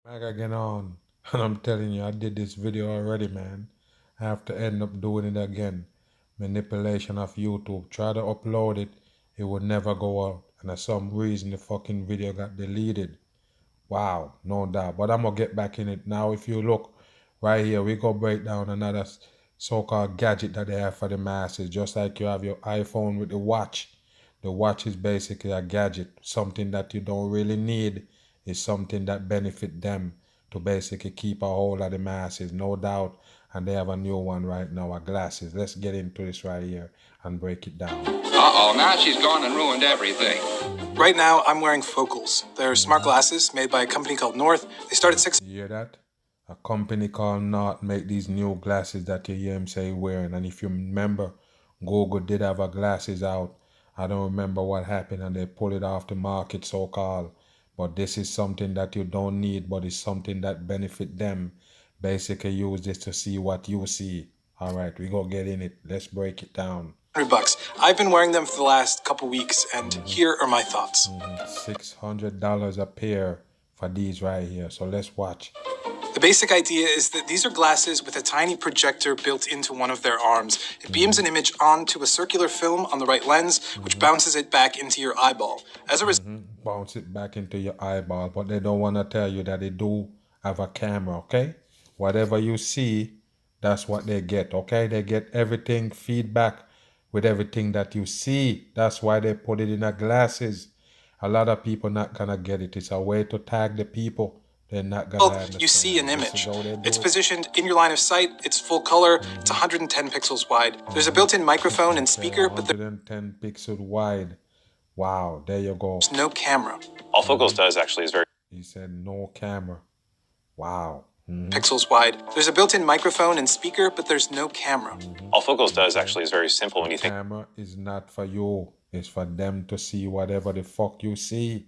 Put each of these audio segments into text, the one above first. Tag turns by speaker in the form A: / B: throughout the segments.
A: Back again on, and I'm telling you, I did this video already, man. I have to end up doing it again. Manipulation of YouTube. Try to upload it, it would never go out. And for some reason, the fucking video got deleted. Wow, no doubt. But I'm gonna get back in it now. If you look right here, we go break down another so-called gadget that they have for the masses. Just like you have your iPhone with the watch. The watch is basically a gadget, something that you don't really need. Is something that benefit them to basically keep a hold of the masses, no doubt. And they have a new one right now, a glasses. Let's get into this right here and break it down.
B: Uh-oh, now she's gone and ruined everything.
C: Right now, I'm wearing Focals. They're smart glasses made by a company called North. They start at $6.
A: You hear that? A company called North make these new glasses that you hear him say wearing. And if you remember, Google did have a glasses out. I don't remember what happened and they pulled it off the market, so-called. But this is something that you don't need, but it's something that benefit them. Basically use this to see what you see. All right, we gonna get in it. Let's break it down.
C: $100. I've been wearing them for the last couple weeks, and here are my thoughts.
A: $600 a pair for these right here. So let's watch.
C: The basic idea is that these are glasses with a tiny projector built into one of their arms. It beams an image onto a circular film on the right lens, which bounces it back into your eyeball. As a result,
A: Bounce it back into your eyeball, but they don't want to tell you that they do have a camera, okay? Whatever you see, that's what they get, okay? They get everything, feedback with everything that you see. That's why they put it in the glasses. A lot of people not gonna get it. It's a way to tag the people. They're not gonna understand.
C: you see an image.
A: This is how they do
C: It's
A: it.
C: positioned in your line of sight. It's full color. It's 110 pixels wide. There's a built-in microphone and speaker, but
A: 110 pixels wide. Wow, there you go.
C: there's no camera.
D: All Focals does actually is very
A: He said no camera. Wow.
C: Pixels wide. There's a built-in microphone and speaker, but there's no camera.
D: all Focals does actually is very simple when you think
A: Camera is not for you. It's for them to see whatever the fuck you see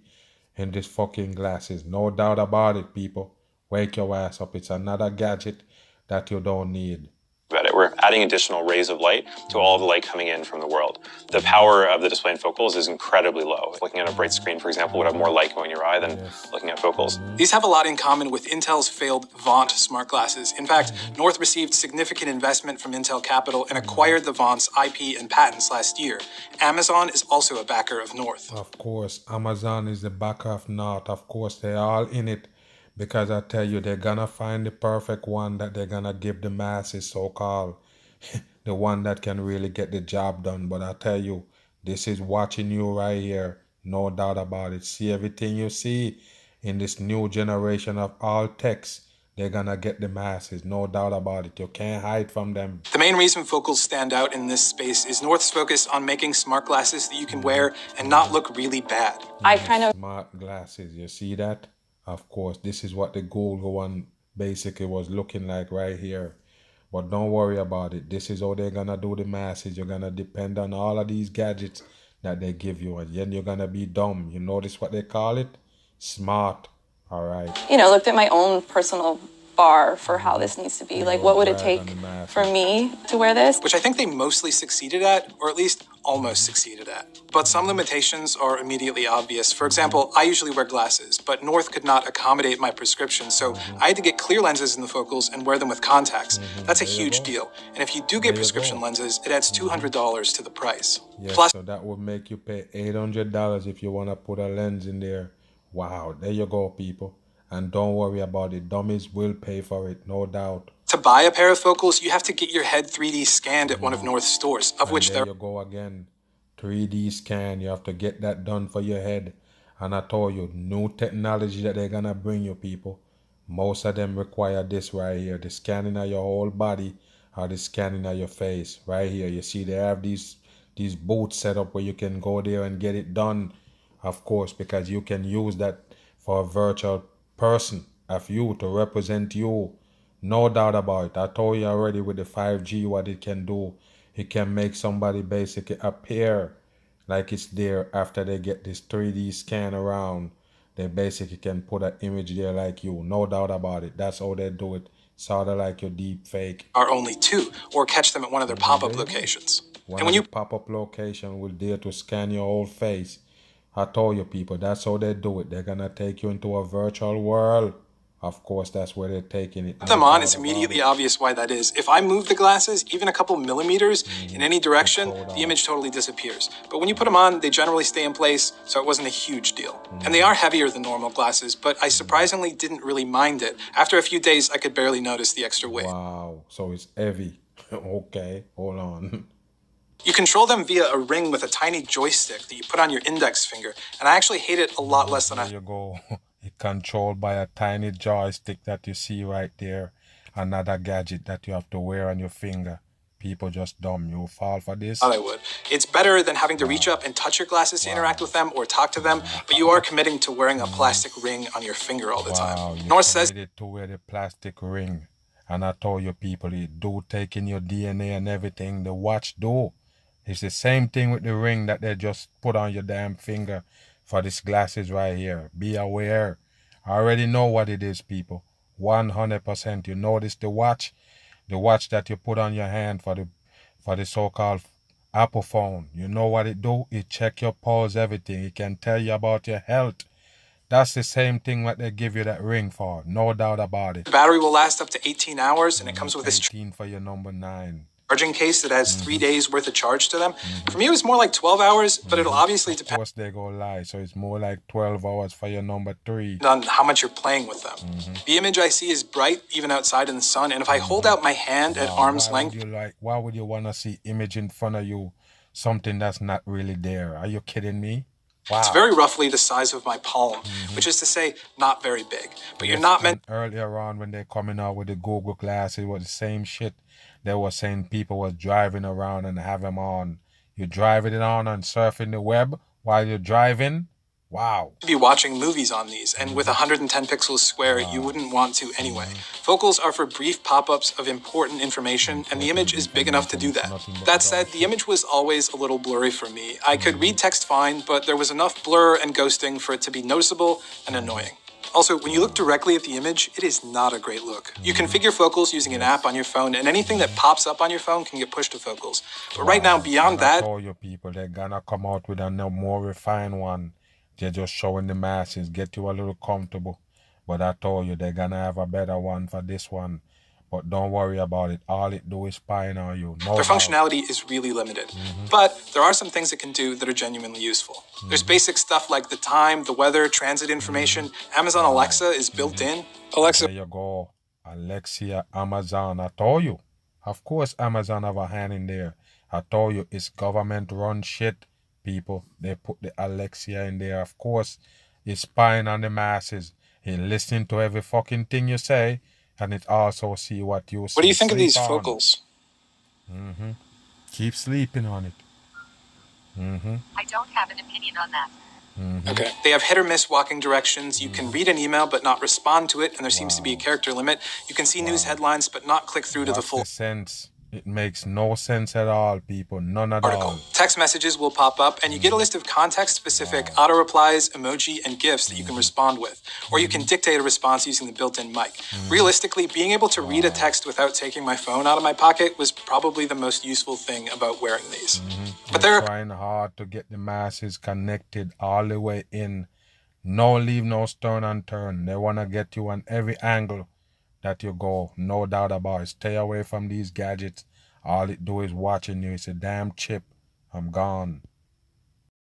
A: in this fucking glasses. No doubt about it, people. Wake your ass up. It's another gadget that you don't need.
D: about it. We're adding additional rays of light to all the light coming in from the world. The power of the display in Focals is incredibly low. Looking at a bright screen, for example, would have more light going in your eye than looking at Focals.
C: These have a lot in common with Intel's failed Vaunt smart glasses. In fact, North received significant investment from Intel Capital and acquired the Vaunt's IP and patents last year. Amazon is also a backer of North.
A: Of course, Amazon is the backer of North. Of course, they're all in it. Because I tell you, they're gonna find the perfect one that they're gonna give the masses, so-called. The one that can really get the job done. But I tell you, this is watching you right here. No doubt about it. See everything you see in this new generation of all techs. They're gonna get the masses. No doubt about it. You can't hide from them.
C: The main reason Focals stand out in this space is North's focus on making smart glasses that you can wear and not look really bad.
E: I kind of
A: Smart glasses. You see that? Of course, this is what the Google one basically was looking like right here. But don't worry about it. This is how they're gonna do the masses. You're gonna depend on all of these gadgets that they give you, and then you're gonna be dumb. You notice what they call it? Smart. All right.
E: looked at my own personal bar for how this needs to be. Like, what would it
A: Right
E: take
A: on the masses.
E: for me to wear this?
C: Which I think they mostly succeeded at, or at least almost succeeded at. But some limitations are immediately obvious. For example, I usually wear glasses, but North could not accommodate my prescription, so I had to get clear lenses in the Focals and wear them with contacts. That's a huge deal. And if you do get prescription lenses, it adds $200 to the price.
A: Yes,
C: Plus,
A: so that would make you pay $800 if you want to put a lens in there. Wow, there you go, people. And don't worry about it. Dummies will pay for it, no doubt.
C: to buy a pair of Focals, you have to get your head 3D scanned at one of North's stores, of which
A: There
C: there
A: you go again. 3D scan. You have to get that done for your head. And I told you, new technology that they're gonna bring you, people. Most of them require this right here. The scanning of your whole body or the scanning of your face. Right here. You see they have these booths set up where you can go there and get it done. Of course, because you can use that for a virtual person of you to represent you. No doubt about it. I told you already with the 5G what it can do. It can make somebody basically appear like it's there after they get this 3D scan around. They basically can put an image there like you. No doubt about it. That's how they do it. Sort of like your deep fake.
C: are only two, or catch them at one of their pop-up locations.
A: One
C: And when
A: of
C: you
A: the pop-up location will dare to scan your whole face. I told you, people, that's how they do it. They're gonna take you into a virtual world. Of course, that's where they're taking it.
C: Put them on, it's immediately obvious why that is. If I move the glasses even a couple millimeters in any direction, the image totally disappears. But when you put them on, they generally stay in place, so it wasn't a huge deal. And they are heavier than normal glasses, but I surprisingly didn't really mind it. After a few days, I could barely notice the extra weight.
A: Wow, so it's heavy. Okay, hold on.
C: You control them via a ring with a tiny joystick that you put on your index finger, and I actually hate it a lot less than
A: There you go. It's controlled by a tiny joystick that you see right there. Another gadget that you have to wear on your finger. People just dumb. You fall for this.
C: thought I would. It's better than having to reach up and touch your glasses to interact with them or talk to them, but you are committing to wearing a plastic ring on your finger all the
A: Wow,
C: time.
A: you
C: North says
A: committed to wear the plastic ring. And I told you people, it do take in your DNA and everything. The watch do. It's the same thing with the ring that they just put on your damn finger for these glasses right here. Be aware. I already know what it is, people. 100%. You notice the watch that you put on your hand for the so-called Apple phone. You know what it do? It check your pulse, everything. It can tell you about your health. That's the same thing what they give you that ring for. No doubt about it.
C: the battery will last up to 18 hours, and it comes with this
A: 18 for your number 9.
C: charging case that has 3 days worth of charge to them. For me, it was more like 12 hours, but it'll obviously
A: Of
C: depend
A: course they go lie. So it's more like 12 hours for your number 3.
C: on how much you're playing with them. The image I see is bright even outside in the sun, and if I hold out my hand at arm's length,
A: Why would you want to see image in front of you, something that's not really there? Are you kidding me? Wow.
C: it's very roughly the size of my palm, which is to say, not very big. But you're not meant
A: And earlier on when they're coming out with the Google Glass, it was the same shit. They were saying people was driving around and have them on. You're driving it on and surfing the web while you're driving? Wow.
C: to be watching movies on these, and with 110 pixels square, you wouldn't want to anyway. Focals are for brief pop-ups of important information, and the image is big enough to do that. That said, the image was always a little blurry for me. I could read text fine, but there was enough blur and ghosting for it to be noticeable and annoying. Also, when you look directly at the image, it is not a great look. You configure focals using an app on your phone, and anything that pops up on your phone can get pushed to focals. But right now, beyond
A: And I
C: that,
A: told you people, they're gonna come out with a more refined one. They're just showing the masses, get you a little comfortable. But I told you, they're gonna have a better one for this one. But don't worry about it. All it do is spying on you. No
C: their
A: doubt.
C: functionality is really limited. But there are some things it can do that are genuinely useful. There's basic stuff like the time, the weather, transit information. Amazon Alexa is built in. Alexa,
A: There you go. Alexia, Amazon. I told you. Of course, Amazon have a hand in there. I told you, it's government-run shit, people. They put the Alexia in there. Of course, it's spying on the masses. It listening to every fucking thing you say, and it also see what you
C: what do you think of these
A: sleep on.
C: focals?
A: Keep sleeping on it.
F: I don't have an opinion on that.
C: Okay. They have hit or miss walking directions. You can read an email but not respond to it, and there seems to be a character limit. You can see news headlines but not click through to the
A: What's
C: full
A: the sense? It makes no sense at all, people. None at
C: article.
A: all.
C: Text messages will pop up, and you get a list of context-specific auto replies, emoji, and GIFs that you can respond with. Or you can dictate a response using the built-in mic. Realistically, being able to read a text without taking my phone out of my pocket was probably the most useful thing about wearing these. But there
A: They're
C: are
A: trying hard to get the masses connected all the way in. No leave no stone unturned. They want to get you on every angle that you go. No doubt about it. Stay away from these gadgets. All it do is watching you. It's a damn chip. I'm gone.